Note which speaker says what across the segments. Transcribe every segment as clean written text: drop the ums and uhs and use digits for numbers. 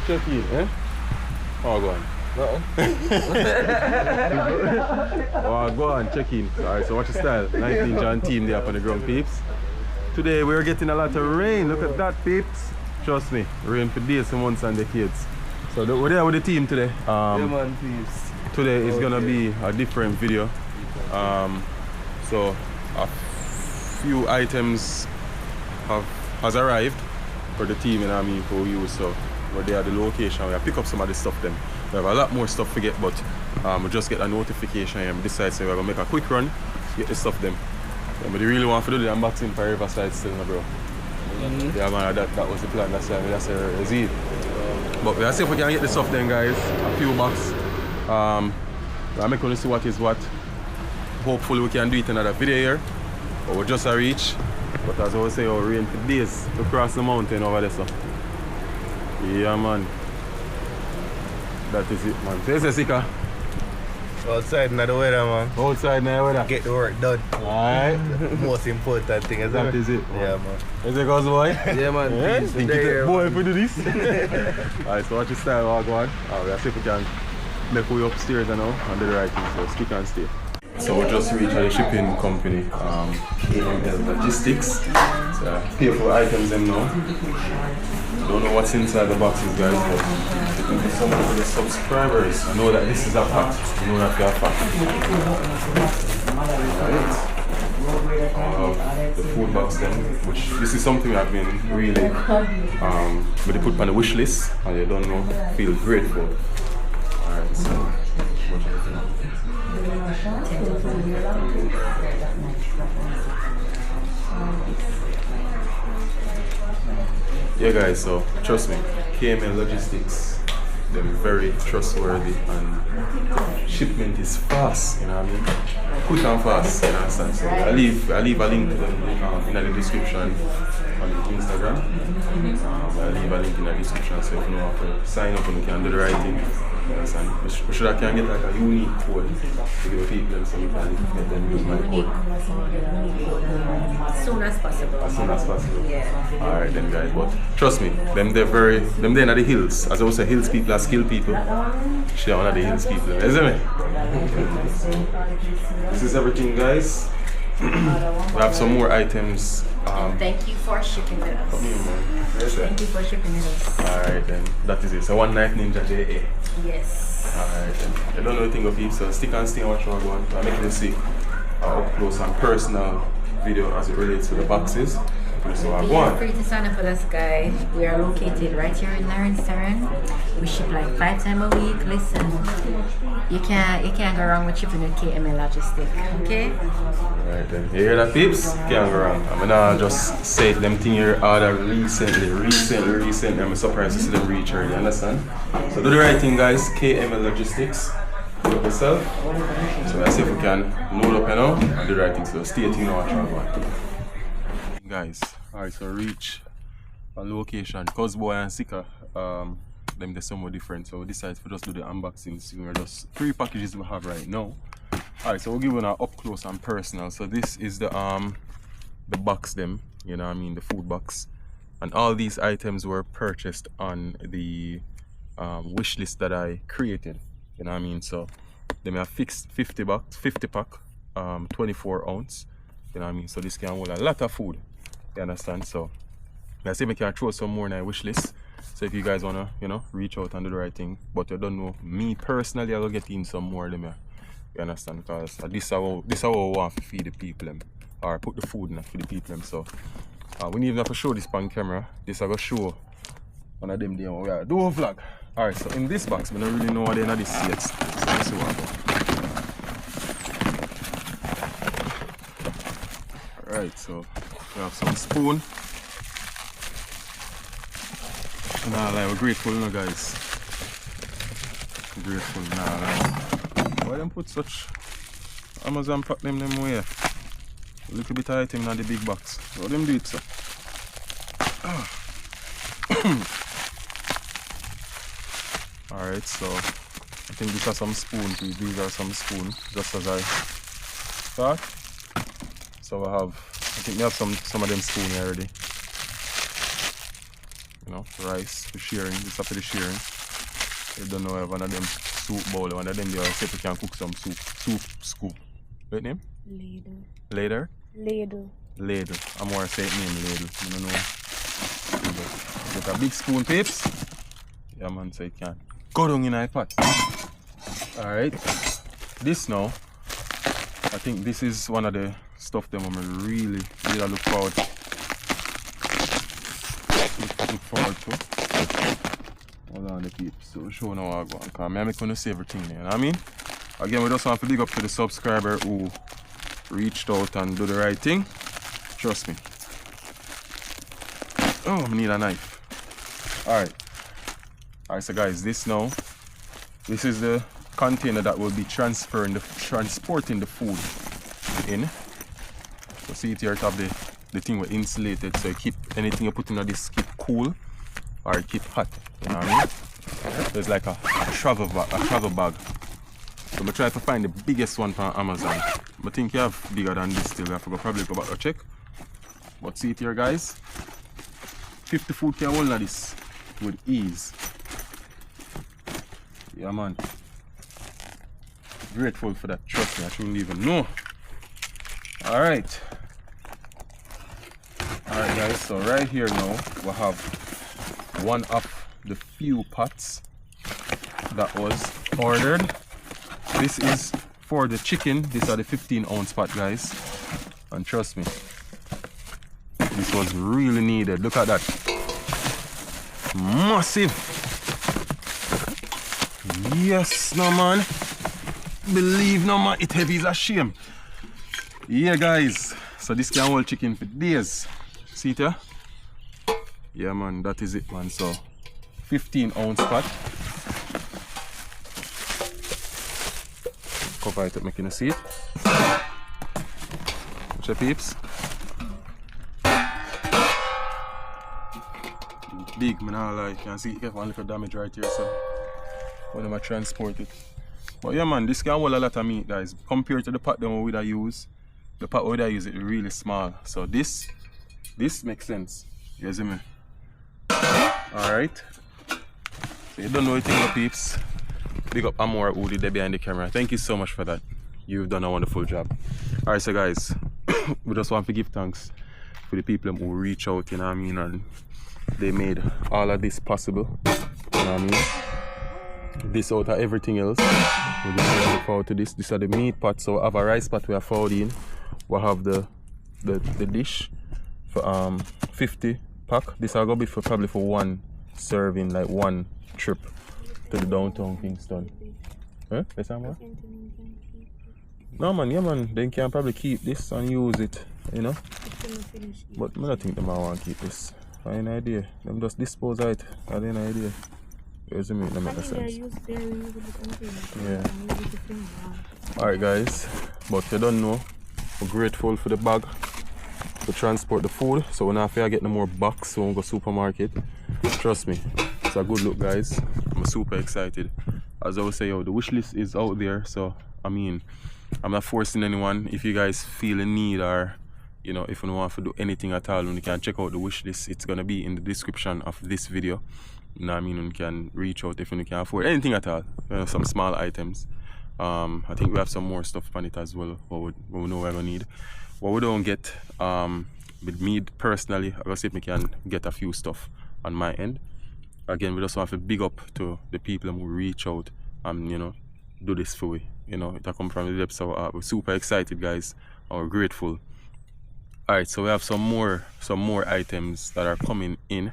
Speaker 1: check in, eh? Oh, go on. Oh, go on, check in. Alright, so watch your style. 19 John team there up on the ground, peeps. Today we're getting a lot of rain. Look at that, peeps. Trust me, rain for days, months, and decades. So we're there with the team today.
Speaker 2: Yeah, man, peeps.
Speaker 1: Today is gonna be a different video. So a few items has arrived for the team, and I mean for you. So we're there at the location. We pick up some of the stuff then. We have a lot more stuff to get, but we just get a notification and decide so we're gonna make a quick run, get the stuff them. Yeah, but you really want to do the unboxing for Riverside still, bro. Yeah, man, that was the plan. That's it. But we'll see if we can get the stuff then, guys. A few bucks. I'm going to see what is what. Hopefully we can do it in another video here. But we're just a reach. But as I always say, we're rain for days to cross the mountain over there. So. Yeah, man. That is it, man. So you say, Sika?
Speaker 2: Outside in the weather, man.
Speaker 1: Outside in the weather.
Speaker 2: Get the work done.
Speaker 1: Alright.
Speaker 2: Most important thing, isn't
Speaker 1: that
Speaker 2: it?
Speaker 1: is it.
Speaker 2: Yeah, man.
Speaker 1: Is it goes, boy?
Speaker 2: Yeah, man.
Speaker 1: Yeah?
Speaker 2: Peace.
Speaker 1: Think it, boy, if we do this. Alright, so watch your style, I'll go on. We'll see if we can make way upstairs and now and do the right thing. So stick and stay. So we just reached a shipping company, KML Logistics. So pay for items them now. Don't know what's inside the boxes, guys, but looking for some of the subscribers. I know that this is a pack. I know that we are packed. Alright. The food box then, which this is something I've been really but they put on the wish list and you don't know, feel grateful. Alright, so yeah, guys, so trust me, KML Logistics, they're very trustworthy and shipment is fast, you know what I mean? Quick and fast, you understand? So I leave a link to them in the description on Instagram. I leave a link in the description so if you know how to sign up and you can do the right thing. Understand? We should I can get like a unique code to give people so we can let them use my code.
Speaker 3: As soon as possible.
Speaker 1: As soon as possible.
Speaker 3: Yeah.
Speaker 1: Alright then, guys, but trust me, them they're in the hills. As I say, hills people are skilled people. She are one of the hills people, isn't it? This is everything, guys. We have some more items.
Speaker 3: Thank you for shipping with us.
Speaker 1: Come here, man.
Speaker 3: Thank you for shipping with us.
Speaker 1: Alright then, that is it. So one Knife Ninja JA.
Speaker 3: Yes.
Speaker 1: Alright then. I don't know anything of it, so stick and stay and watch what we're going. I'll make you see up close and personal video as it relates to the boxes. So I'll go on.
Speaker 3: Feel free to sign up with us, guys. We are located right here in Lawrencetown. We ship like 5 times a week. Listen, you can't go wrong with shipping with KML Logistics, okay?
Speaker 1: Alright then, you hear that, peeps? Can't go wrong. I'm gonna just say them thing here order recently. I'm surprised to see them reach early, understand? So do the right thing, guys. KML Logistics. Look yourself. So let's see if we can load up, you know, and do the right thing. So stay tuned and watch what guys. Alright, so reach a location. Cosboy and Sika, them they're somewhat different. So we decided to just do the unboxing. So we're just 3 packages we have right now. Alright, so we'll give you an up close and personal. So this is the box them, you know what I mean, the food box. And all these items were purchased on the wish list that I created. You know what I mean? So they may have fixed 50 pack, 24 ounce. You know what I mean? So this can hold a lot of food. You understand? So I say we can throw some more in our wish list. So if you guys wanna, you know, reach out and do the right thing. But you don't know, me personally, I will get in some more of them. You understand? Because this is how we want to feed the people them, or put the food in for the people them. So we need to show this on camera. This I go show one of them there. We are do a vlog. Alright, so in this box, we don't really know what they're in this yet. So let's see what I got. Alright, so we have some spoon. Nah, like, we're grateful, you know, guys. We're grateful, nah, like. Why them put such Amazon pack them way? A little bit of item in the big box. How them do it, so? Alright, so I think these are some spoons. These are some spoons, just as I thought. So I think we have some of them spoon here already. You know, rice for sharing. This is for the sharing. You don't know if one of them soup bowl, one of them they say we can cook some soup. Soup scoop. What name?
Speaker 4: Ladle.
Speaker 1: Later?
Speaker 4: Ladle.
Speaker 1: Ladle. I'm more say it name ladle. I don't know. Get a big spoon, peeps. Yeah man, so it can go down in a pot. Alright. This now, I think this is one of the stuff that I'm really look forward to. Look forward to. Hold on the peeps. So show now what I go on. Because I'm going to see everything there, you know what I mean? Again, we just want to big up to the subscriber who reached out and do the right thing. Trust me. Oh, I need a knife. Alright. Alright, so guys, this is the container that will be transporting the food in. So see it here at the thing with insulated, so you keep anything you put in this keep cool or keep hot. You know what I mean? There's like a travel bag. So I'm try to find the biggest one from Amazon. I think you have bigger than this still. I have to probably go back to check. But see it here guys. 50 food can hold this with ease. Yeah man. Grateful for that, trust me, I shouldn't even know. Alright guys, so right here now we have one of the few pots that was ordered. This is for the chicken. These are the 15-ounce pot guys, and trust me, this was really needed. Look at that, massive. Yes, no man. Believe no man, it heavy is a shame. Yeah guys, so this can hold chicken for days. See it here? Yeah man, that is it man. So 15-ounce pot. Cover it up, making you see it. Watch your peeps. Big, man, I lie. You can see it have one little damage right here, so when I transport it. But yeah man, this can hold a lot of meat guys. Compared to the pot that we would use, the pot we would use it really small. So this makes sense. You see me? Alright. So you don't know anything, peeps. Big up Amor who did there behind the camera. Thank you so much for that. You've done a wonderful job. Alright, so guys, we just want to give thanks for the people who reach out, you know what I mean, and they made all of this possible. You know what I mean? This out of everything else. We're going to look forward to this. These are the meat pots. So we have a rice pot we have found in. We'll have the dish for 50 pack. This will go be for probably for one serving, like one trip to the downtown Kingston. Huh? Yes, man? No man, yeah man, they can probably keep this and use it, you know. But I don't think they might want to keep this. I have no idea. Them just dispose of it. I have no idea. Where's the meat? That makes sense. Yeah. Alright guys, but you don't know, we're grateful for the bag to transport the food. So we're not fair get no more box when we go supermarket. Trust me, it's a good look guys. I'm super excited. As I was saying, the wish list is out there, so I mean, I'm not forcing anyone. If you guys feel a need or you know, if you want to do anything at all, you can check out the wish list. It's gonna be in the description of this video. You know what I mean? You can reach out if you can afford anything at all. You know, some small items. I think we have some more stuff on it as well. What we know we're gonna need. What we don't get, with me personally, I will see if we can get a few stuff on my end. Again, we just want to big up to the people who reach out and you know do this for we. You know, it come from the depths of our heart. We're super excited, guys, and we're grateful. Alright, so we have some more items that are coming in.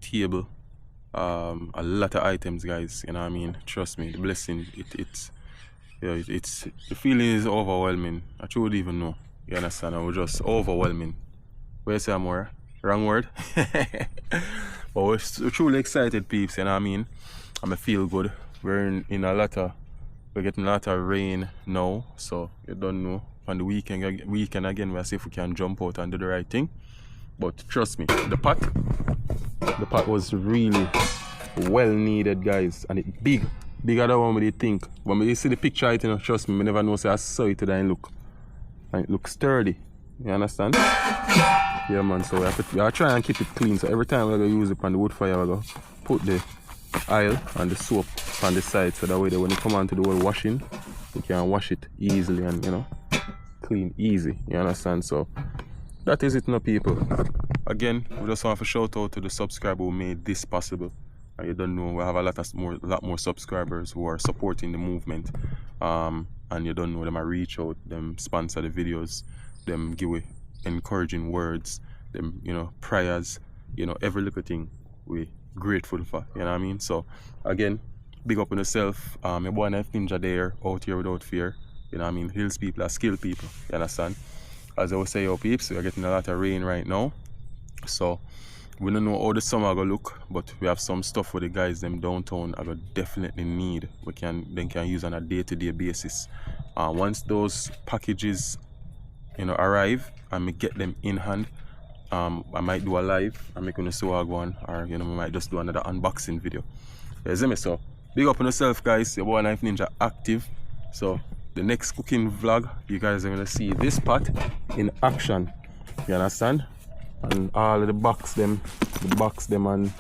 Speaker 1: Table, a lot of items, guys. You know what I mean? Trust me, the blessing. It's the feeling is overwhelming. I truly even know. You understand? I was just overwhelming. Where you say more? Wrong word. But we're truly excited, peeps. You know what I mean? I feel good. We're getting a lot of rain now, so you don't know. On the weekend again, we'll see if we can jump out and do the right thing. But trust me, the pot was really well needed, guys, and it bigger than what we think. When we see the picture, you know, trust me, we never know. So I saw it today and it looks sturdy. You understand? Yeah man, so we are trying to keep it clean. So every time we're gonna use it on the wood fire, we're gonna put the oil and the soap on the side so that way that when you come on to the whole washing, you can wash it easily and you know, clean easy. You understand? So that is it now people. Again, we just want to shout out to the subscriber who made this possible. And you don't know, we have a lot more subscribers who are supporting the movement. And you don't know, them I reach out, them sponsor the videos, them give away encouraging words, them, you know, prayers, you know, every little thing we grateful for, you know what I mean? So again, big up on yourself. Your boy Knife Ninja there, out here without fear. You know what I mean? Hills people are skilled people, you understand? As I was saying, yo peeps, we're getting a lot of rain right now. So we don't know how the summer gonna look, but we have some stuff for the guys them downtown I gonna definitely need. They can use on a day-to-day basis. Once those packages, you know, arrive and we get them in hand, I might do a live and make gonna see what I go on, or you know, we might just do another unboxing video. You see me? So big up on yourself guys. Your boy Knife Ninja active. So the next cooking vlog, you guys are gonna see this pot in action. You understand? And all of the box them, and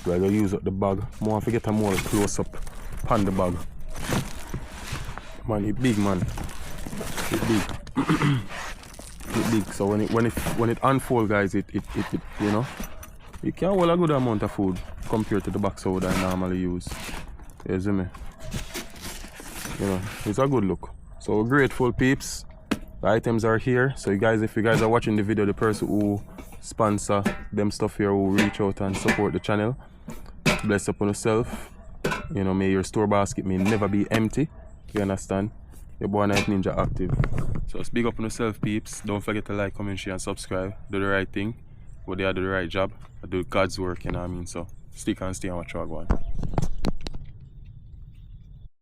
Speaker 1: we're gonna use up the bag. More if you get a more close up on the bag. Man, it big man. It big. It big. So when it unfold guys, it you know, you can hold a good amount of food compared to the box would I normally use. You see me? You know, it's a good look. So we're grateful peeps. The items are here. So you guys, if you guys are watching the video, the person who sponsor them stuff here will reach out and support the channel. Bless upon yourself. You know, may your store basket may never be empty. You understand? Your boy Knife Ninja active. So speak up on yourself peeps. Don't forget to like, comment, share and subscribe. Do the right thing. Go there, do the right job. I do God's work, you know what I mean? So stick and stay and watch what I go on.